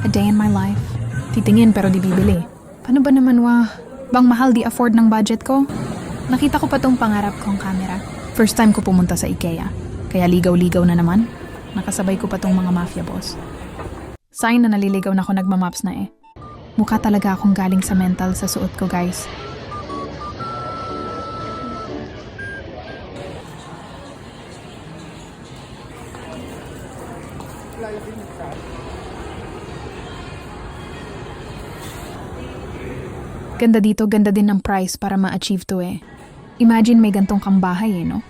A day in my life. Titingin pero di bibili. Paano ba naman bang mahal di afford ng budget ko? Nakita ko pa tong pangarap kong camera. First time ko pumunta sa IKEA. Kaya ligaw-ligaw na naman. Nakasabay ko pa tong mga mafia boss. Sign na naliligaw na ako nagmamaps na eh. Mukha talaga akong galing sa mental sa suot ko, guys. Ganda dito, ganda din ng price para ma-achieve to eh. Imagine may gantong kang bahay eh, no?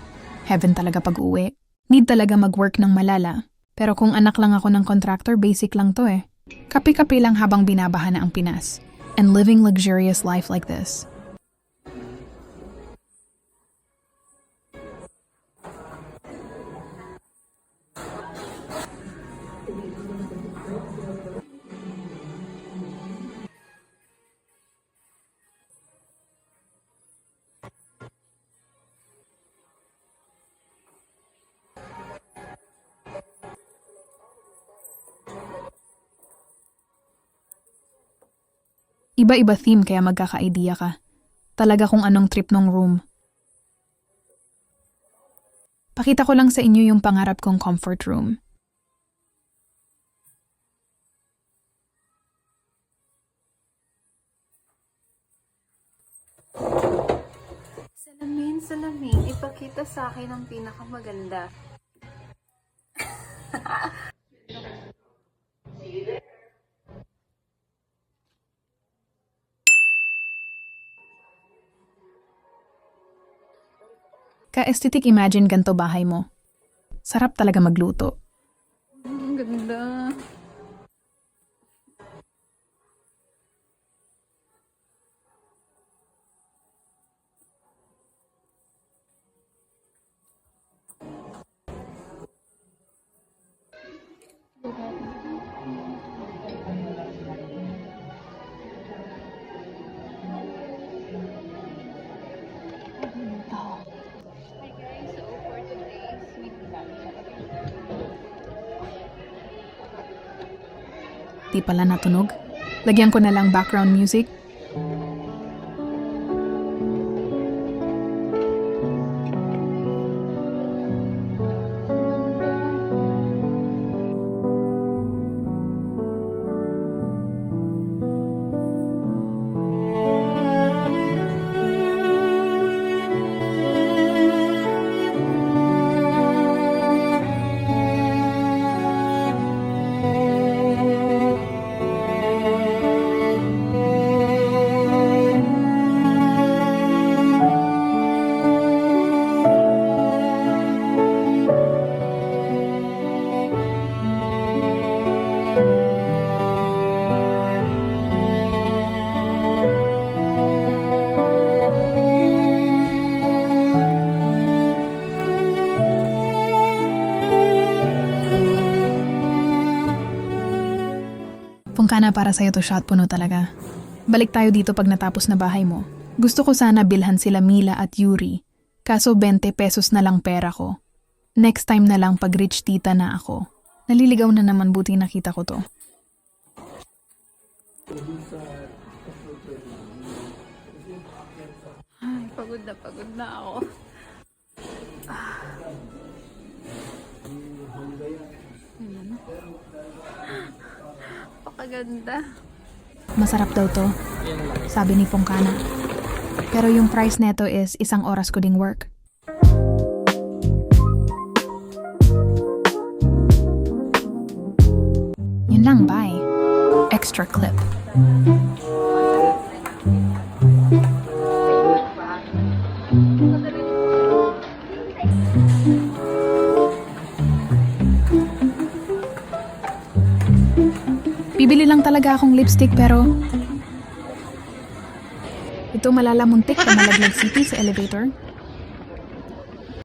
Heaven talaga pag-uwi. Need talaga mag-work ng malala. Pero kung anak lang ako ng contractor, basic lang to eh. Kapi-kapi lang habang binabaha na ang Pinas. And living luxurious life like this. Iba-iba theme kaya magkaka-idea ka. Talaga kung anong trip nung room. Pakita ko lang sa inyo yung pangarap kong comfort room. Salamin, ipakita sa akin ang pinakamaganda. Ka-aesthetic imagine ganto bahay mo. Sarap talaga magluto. Ang ganda. Di pala natunog. Lagyan ko na lang background music. Pungkana para sa'yo to shot, puno talaga. Balik tayo dito pag natapos na bahay mo. Gusto ko sana bilhan sila Mila at Yuri. Kaso 20 pesos na lang pera ko. Next time na lang pag rich tita na ako. Naliligaw na naman, buti nakita ko to. Ay, pagod na ako. Pakaganda. Masarap daw to, sabi ni Pungkana. Pero yung price neto is 1 oras ko ding work. Yun lang, bye. Extra clip. Bibili lang talaga akong lipstick pero ito malalamuntik na malaglag city sa elevator.